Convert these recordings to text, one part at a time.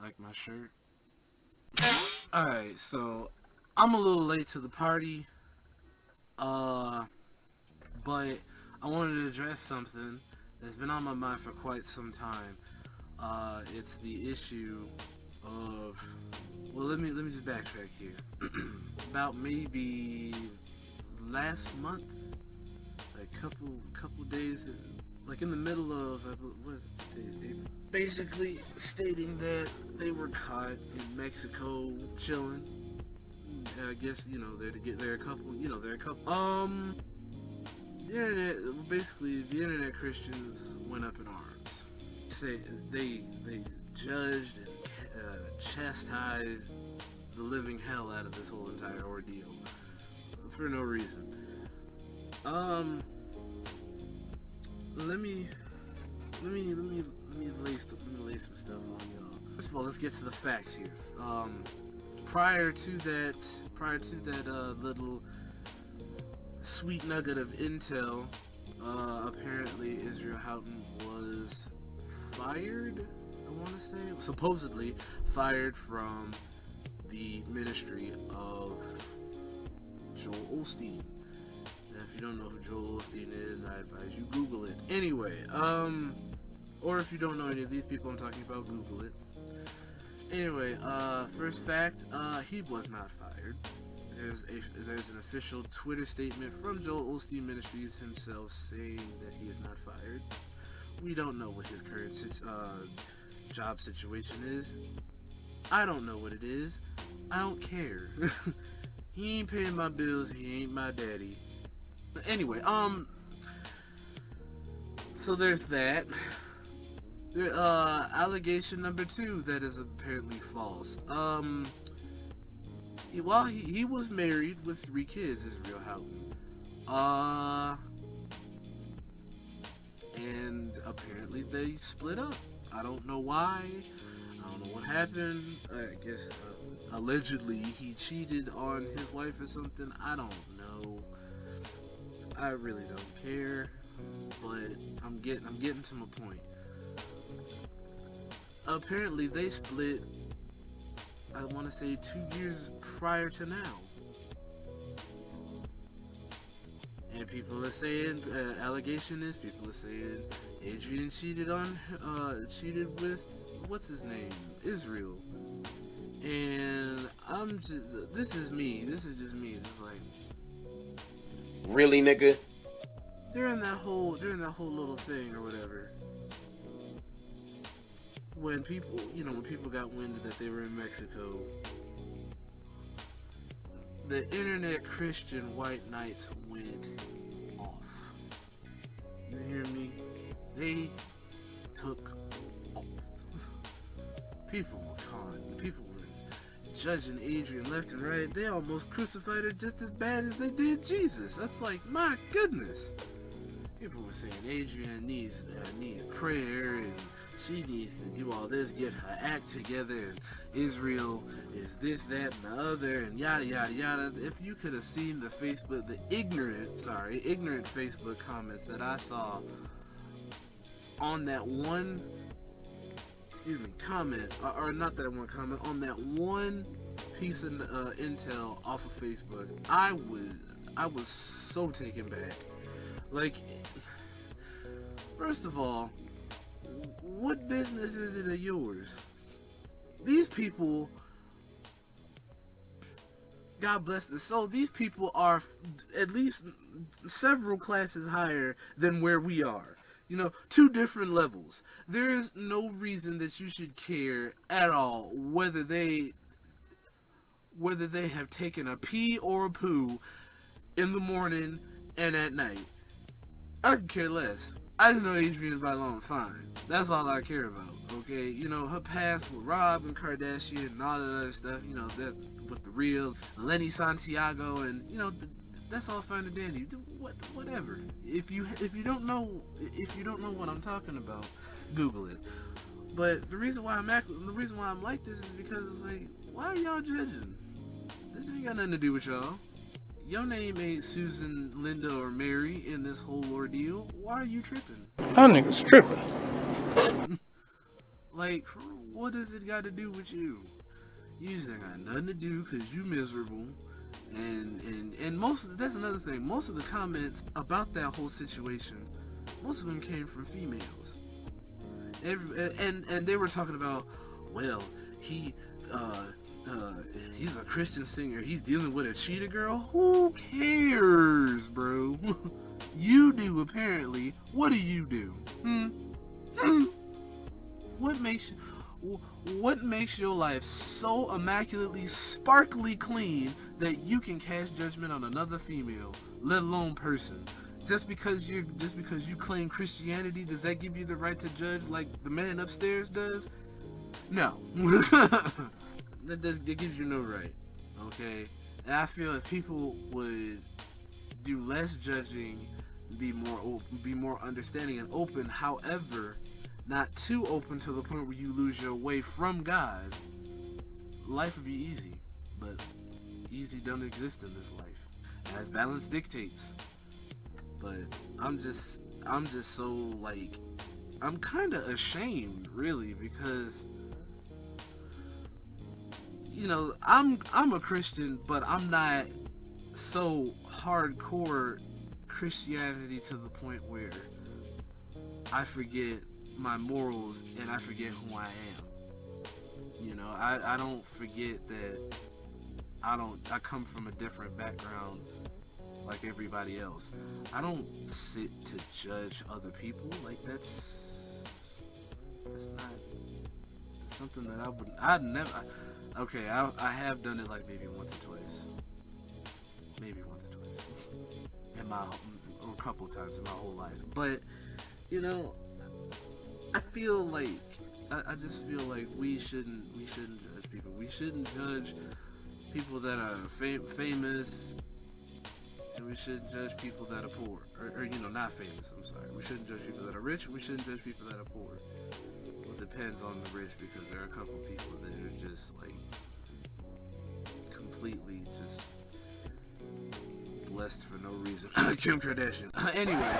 Like my shirt. Alright, so I'm a little late to the party. Uh, but I wanted to address something that's been on my mind for quite some time. It's the issue of, well, let me just backtrack here. About maybe last month, like couple days, like in the middle of what is it today? Basically stating that they were caught in Mexico chilling. I guess they're to get there a couple. They're a couple. The internet, basically, the internet Christians went up in arms. Say they judged and chastised the living hell out of this whole entire ordeal for no reason. Let me lay some stuff on y'all. First of all, let's get to the facts here. Prior to that little sweet nugget of intel, apparently Israel Houghton was fired. I want to say supposedly fired from the ministry of Joel Osteen. And if you don't know who Joel Osteen is, I advise you Google it. Anyway, or if you don't know any of these people I'm talking about, Google it. Anyway, first fact, he was not fired. There's an official Twitter statement from Joel Osteen Ministries himself saying that he is not fired. We don't know what his current job situation is. I don't know what it is. I don't care. He ain't paying my bills. He ain't my daddy. But anyway, so there's that. Allegation number 2 that is apparently false. While he was married with 3 kids, Israel Houghton. And apparently they split up. I don't know why. I don't know what happened. I guess allegedly he cheated on his wife or something. I don't know. I really don't care. But I'm getting to my point. Apparently they split, I want to say 2 years prior to now. And people are saying, allegation is, people are saying Adrienne cheated with, what's his name? Israel. And this is just me. It's like, really, nigga? During that whole little thing or whatever, when people got wind that they were in Mexico, the internet Christian white knights went off. You hear me? They took off. People were judging Adrienne left and right. They almost crucified her just as bad as they did Jesus. That's like, my goodness. People were saying Adrienne needs prayer, and she needs to do all this, get her act together, and Israel is this, that, and the other, and yada yada yada. If you could have seen the ignorant Facebook comments that I saw on that one, comment, or not that one comment, on that one piece of intel off of Facebook, I was so taken back. Like, first of all, what business is it of yours? These people, God bless their soul, these people are at least several classes higher than where we are. 2 different levels. There is no reason that you should care at all whether they have taken a pee or a poo in the morning and at night. I could care less. I just know Adrienne bailon fine. That's all I care about. Okay, her past with Rob and Kardashian and all that other stuff. That with the real Lenny Santiago, and that's all fine and dandy. Whatever. If you don't know what I'm talking about, Google it. But the reason why I'm like this is because it's like, why are y'all judging? This ain't got nothing to do with y'all. Your name ain't Susan, Linda, or Mary in this whole ordeal. Why are you tripping? That nigga's tripping. Like, for What does it got to do with you? You just ain't got nothing to do because you miserable. And that's another thing. Most of the comments about that whole situation, most of them came from females. And they were talking about, well, he's a Christian singer. He's dealing with a cheetah girl. Who cares, bro? You do, apparently. What do you do? What makes your life so immaculately, sparkly clean that you can cast judgment on another female, let alone person? Just because you claim Christianity, does that give you the right to judge like the man upstairs does? No. That gives you no right. Okay? And I feel if people would do less judging, be more understanding and open, however, not too open to the point where you lose your way from God, life would be easy. But easy don't exist in this life, as balance dictates. But I'm just so, like, I'm kind of ashamed, really, because, you know, I'm a Christian, but I'm not so hardcore Christianity to the point where I forget my morals and I forget who I am. You know, I don't forget that I come from a different background like everybody else. I don't sit to judge other people. Like, that's not something that I'd never. Okay, I have done it like maybe once or twice. Or a couple times in my whole life. But, you know, I feel like I just feel like we shouldn't judge people. We shouldn't judge people that are famous, and we shouldn't judge people that are poor, or you know, not famous. I'm sorry. We shouldn't judge people that are rich. We shouldn't judge people that are poor. Well, it depends on the rich, because there are a couple people that are just like completely just blessed for no reason. Kim Kardashian. Anyway,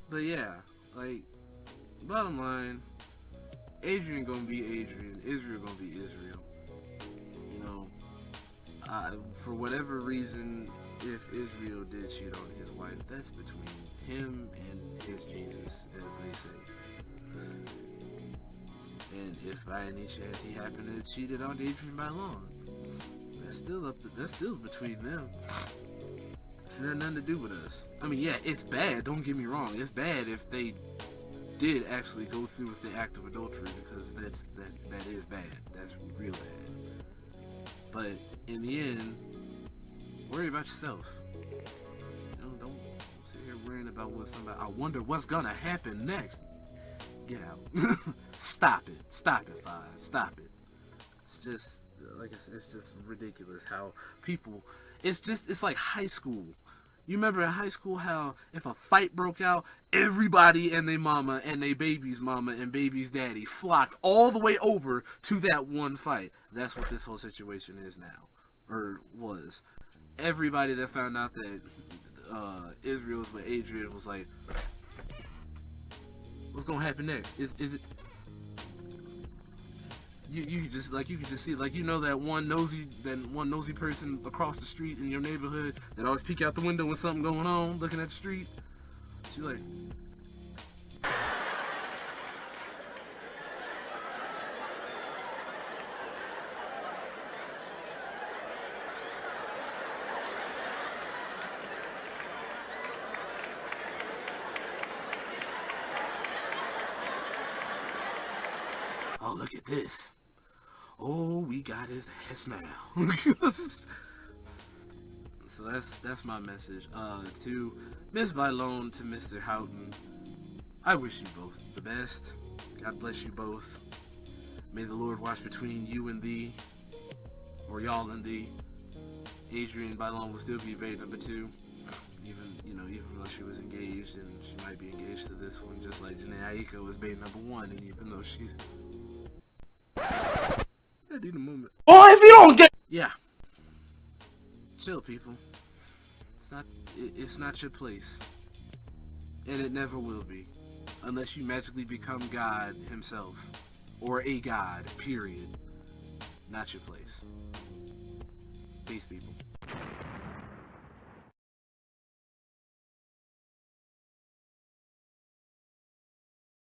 but yeah, like, bottom line, Adrienne gonna be Adrienne, Israel gonna be Israel. You know, for whatever reason, if Israel did cheat on his wife, that's between him and his Jesus, as they say. And if by any chance he happened to cheated on Adrienne bailon, that's still between them. It had nothing to do with us. I mean, yeah, it's bad. Don't get me wrong. It's bad if they did actually go through with the act of adultery, because that is bad. That's real bad. But in the end, worry about yourself. You know, don't sit here worrying about what somebody. I wonder what's gonna happen next. Get out. Stop it. Stop it, Five. Stop it. It's just, like I said, it's just ridiculous how people. It's like high school. You remember in high school how if a fight broke out, everybody and their mama and their baby's mama and baby's daddy flocked all the way over to that one fight. That's what this whole situation is now, or was. Everybody that found out that Israel was with Adrienne was like, what's gonna happen next? Is it? You just like, you can just see, like, you know, that one nosy person across the street in your neighborhood that always peek out the window when something going on, looking at the street. She's like, oh, look at this. Oh, we got his ass now. So that's my message. To Miss Bailon, to Mr. Houghton, I wish you both the best. God bless you both. May the Lord watch between you and thee, or y'all and thee. Adrienne Bailon will still be babe number 2, even though she was engaged, and she might be engaged to this one, just like Janae Aiko was babe number 1, and even though she's. I need a moment. Oh, if you don't get. Yeah. Chill, people. It's not your place, and it never will be. unless you magically become God himself, or a god, period. Not your place. Peace, people.